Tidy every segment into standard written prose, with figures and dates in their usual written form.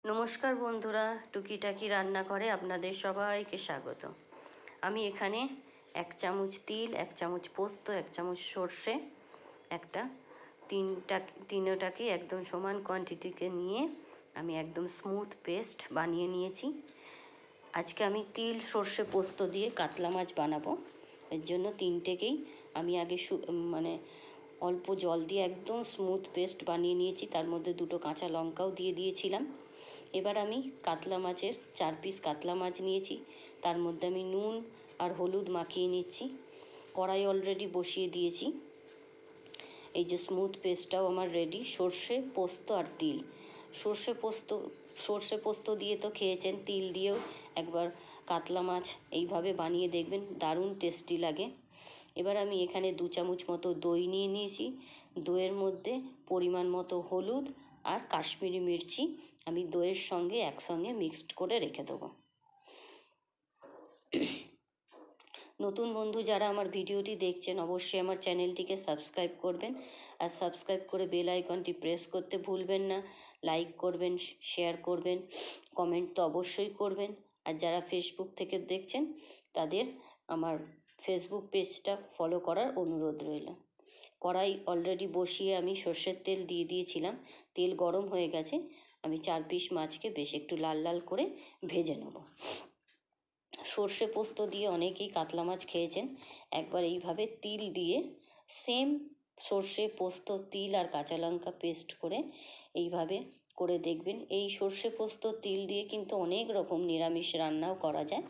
নমস্কার বন্ধুরা, টুকিটাকি রান্নাঘরে আপনাদের সবাইকে স্বাগত। আমি এখানে 1 চামচ তিল, 1 চামচ পোস্ত, 1 চামচ সর্ষে, তিনটাকে একদম সমান কোয়ান্টিটিকে নিয়ে আমি একদম স্মুথ পেস্ট বানিয়ে নিয়েছি। আজকে আমি তিল, সর্ষে, পোস্ত দিয়ে কাতলা মাছ বানাবো। এর জন্য তিনটেকেই আমি আগে অল্প জল দিয়ে একদম স্মুথ পেস্ট বানিয়ে নিয়েছি। তার মধ্যে 2টো কাঁচা লঙ্কাও দিয়ে দিয়েছিলাম। এবার আমি কাতলা মাছের 4 পিস কাতলা মাছ নিয়েছি। তার মধ্যে আমি নুন আর হলুদ মাখিয়ে নিচ্ছি। কড়াই অলরেডি বসিয়ে দিয়েছি। এই যে স্মুথ পেস্টটাও আমার রেডি। সর্ষে, পোস্ত আর তিল। সর্ষে পোস্ত দিয়ে তো খেয়েছেন, তিল দিয়েও একবার কাতলা মাছ এইভাবে বানিয়ে দেখবেন, দারুণ টেস্টি লাগে। এবার আমি এখানে 2 চামচ মতো দই নিয়ে নিয়েছি। দইয়ের মধ্যে পরিমাণ মতো হলুদ আর কাশ্মীরি মির্চি আমি দইয়ের সঙ্গে একসঙ্গে মিক্সড করে রেখে দেবো। নতুন বন্ধু যারা আমার ভিডিওটি দেখছেন অবশ্যই আমার চ্যানেলটিকে সাবস্ক্রাইব করবেন, আর সাবস্ক্রাইব করে বেল আইকনটি প্রেস করতে ভুলবেন না। লাইক করবেন, শেয়ার করবেন, কমেন্ট তো অবশ্যই করবেন। আর যারা ফেসবুক থেকে দেখছেন তাদের আমার ফেসবুক পেজটা ফলো করার অনুরোধ রইল। কড়াই অলরেডি বসিয়ে আমি সর্ষের তেল দিয়ে দিয়েছিলাম। তেল গরম হয়ে গেছে। আমি 4 পিস মাছকে বেশ একটু লাল লাল করে ভেজে নেব। সর্ষে পোস্ত দিয়ে অনেকেই কাতলা মাছ খেয়েছেন। একবার এইভাবে তিল দিয়ে সেম সর্ষে, পোস্ত, তিল আর কাঁচা লঙ্কা পেস্ট করে এইভাবে করে দেখবেন। এই সর্ষে, পোস্ত, তিল দিয়ে কিন্তু অনেক রকম নিরামিষ রান্নাও করা যায়।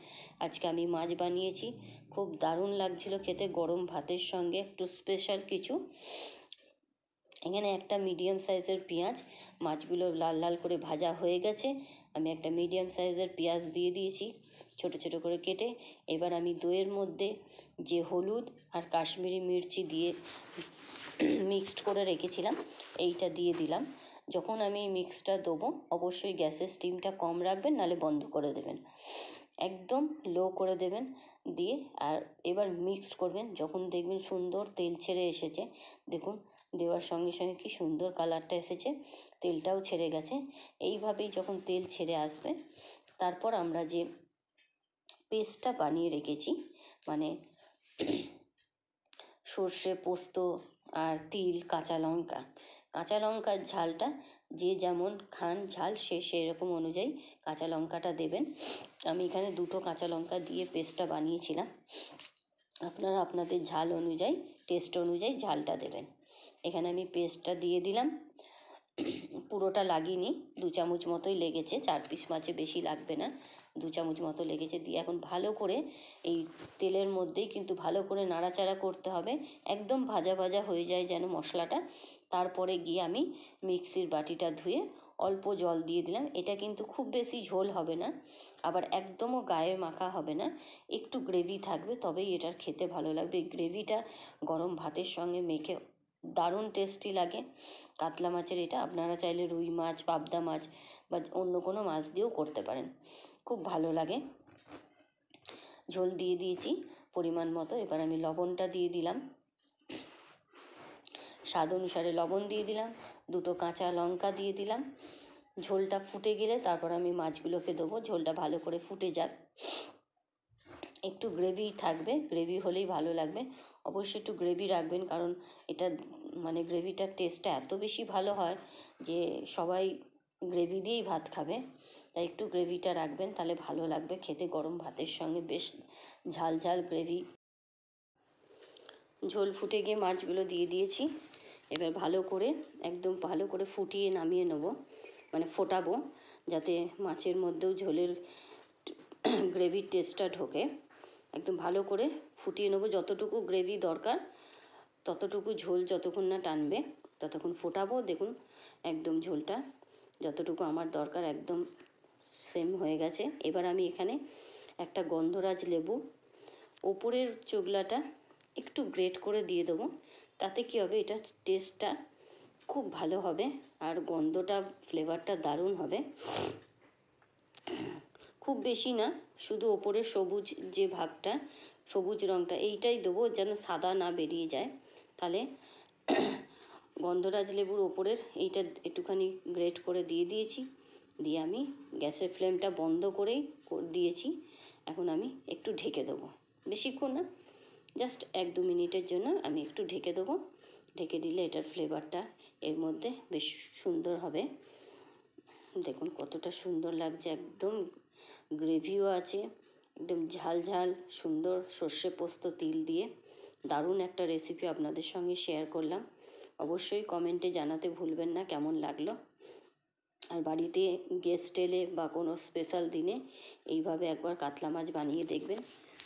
আজকে আমি মাছ বানিয়েছি, খুব দারুণ লাগছিল খেতে গরম ভাতের সঙ্গে। একটু স্পেশাল কিছু। এখানে একটা মিডিয়াম সাইজের পেঁয়াজ, মাছগুলো লাল লাল করে ভাজা হয়ে গেছে। আমি একটা মিডিয়াম সাইজের পেঁয়াজ দিয়ে দিয়েছি ছোট ছোট করে কেটে। এবার আমি দইয়ের মধ্যে যে হলুদ আর কাশ্মীরি মির্চি দিয়ে মিক্সড করে রেখেছিলাম এইটা দিয়ে দিলাম। যখন আমি মিক্সটা দেবো অবশ্যই গ্যাসের স্টিমটা কম রাখবেন, নাহলে বন্ধ করে দেবেন। একদম লো করে দেবেন। দিয়ে আর এবার মিক্সড করবেন। যখন দেখবেন সুন্দর তেল ছেড়ে এসেছে, দেখুন দেওয়ার সঙ্গে সঙ্গে কি সুন্দর কালারটা এসেছে, তেলটাও ছেড়ে গেছে। এইভাবেই যখন তেল ছেড়ে আসবে, তারপর আমরা যে পেস্টটা বানিয়ে রেখেছি, মানে সর্ষে, পোস্ত আর তিল, কাঁচা লঙ্কার ঝালটা যে যেমন খান ঝাল, সেরকম অনুযায়ী কাঁচা লঙ্কাটা দেবেন। আমি এখানে 2টো কাঁচা লঙ্কা দিয়ে পেস্টটা বানিয়েছিলাম। আপনারা আপনাদের ঝাল অনুযায়ী, টেস্ট অনুযায়ী ঝালটা দেবেন। এখানে আমি পেস্টটা দিয়ে দিলাম। পুরোটা লাগিনি, 2 চামচ মতোই লেগেছে। 4 পিস মাছে বেশি লাগবে না, 2 চামচ মতো লেগেছে। দিয়ে এখন ভালো করে এই তেলের মধ্যেই কিন্তু ভালো করে নাড়াচাড়া করতে হবে, একদম ভাজা ভাজা হয়ে যায় যেন মশলাটা। তারপরে গিয়ে আমি মিক্সির বাটিটা ধুয়ে অল্প জল দিয়ে দিলাম। এটা কিন্তু খুব বেশি ঝোল হবে না, আবার একদমও গায়ে মাখা হবে না, একটু গ্রেভি থাকবে, তবেই এটার খেতে ভালো লাগবে। এই গ্রেভিটা গরম ভাতের সঙ্গে মেখে দারুণ টেস্টি লাগে। কাতলা মাছের এটা আপনারা চাইলে রুই মাছ, পাবদা মাছ বা অন্য কোনো মাছ দিয়েও করতে পারেন, খুব ভালো লাগে। ঝোল দিয়ে দিয়েছি পরিমাণ মতো। এবার আমি লবণটা দিয়ে দিলাম, স্বাদ অনুসারে লবণ দিয়ে দিলাম, 2টো কাঁচা লঙ্কা দিয়ে দিলাম। ঝোলটা ফুটে গেলে তারপর আমি মাছগুলোকে দেবো। ঝোলটা ভালো করে ফুটে যাক, একটু গ্রেভি থাকবে, গ্রেভি হলেই ভালো লাগবে। অবশ্যই একটু গ্রেভি রাখবেন, কারণ এটা গ্রেভিটার টেস্টটা এত বেশি ভালো হয় যে সবাই গ্রেভি দিয়েই ভাত খাবে। তাই একটু গ্রেভিটা রাখবেন, তাহলে ভালো লাগবে খেতে গরম ভাতের সঙ্গে। বেশ ঝাল ঝাল গ্রেভি। ঝোল ফুটে গিয়ে মাছগুলো দিয়ে দিয়েছি। এবার একদম ভালো করে ফুটিয়ে নামিয়ে নেব, ফোটাবো, যাতে মাছের মধ্যেও ঝোলের গ্রেভির টেস্টটা ঢোকে। একদম ভালো করে ফুটিয়ে নেবো, যতটুকু গ্রেভি দরকার ততটুকু ঝোল যতক্ষণ না টানবে ততক্ষণ ফোটাবো। দেখুন একদম ঝোলটা যতটুকু আমার দরকার একদম সেম হয়ে গেছে। এবার আমি এখানে একটা গন্ধরাজ লেবু ওপরের চোগলাটা একটু গ্রেট করে দিয়ে দেবো। তাতে কী হবে, এটা টেস্টটা খুব ভালো হবে আর গন্ধটা, ফ্লেভারটা দারুণ হবে। খুব বেশি না, শুধু ওপরের সবুজ যে ভাগটা, সবুজ রঙটা এইটাই দেবো, যেন সাদা না বেরিয়ে যায়। তাহলে গন্ধরাজ লেবুর ওপরের এইটা একটুখানি গ্রেট করে দিয়ে দিয়েছি। দিয়ে আমি গ্যাসের ফ্লেমটা বন্ধ করেই দিয়েছি। এখন আমি একটু ঢেকে দেবো, বেশিক্ষণ না, জাস্ট 1-2 মিনিটের জন্য আমি একটু ঢেকে দেবো। ঢেকে দিলে এটার ফ্লেভারটা এর মধ্যে বেশ সুন্দর হবে। দেখুন কতটা সুন্দর লাগছে, একদম গ্রেভিও আছে, একদম ঝাল ঝাল সুন্দর সর্ষে পোস্ত তিল দিয়ে দারুণ একটা রেসিপি আপনাদের সঙ্গে শেয়ার করলাম। অবশ্যই কমেন্টে জানাতে ভুলবেন না কেমন লাগলো। আর বাড়িতে গেস্ট এলে বা কোনো স্পেশাল দিনে এইভাবে একবার কাতলা মাছ বানিয়ে দেখবেন,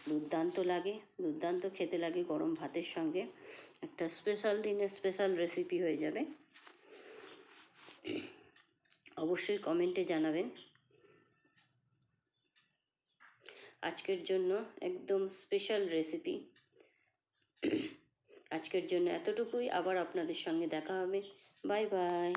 দুর্দান্ত লাগে, দুর্দান্ত খেতে লাগে গরম ভাতের সঙ্গে। একটা স্পেশাল দিনে স্পেশাল রেসিপি হয়ে যাবে। অবশ্যই কমেন্টে জানাবেন। আজকের জন্য একদম স্পেশাল রেসিপি। আজকের জন্য এতটুকুই, আবার আপনাদের সঙ্গে দেখা হবে। Bye bye.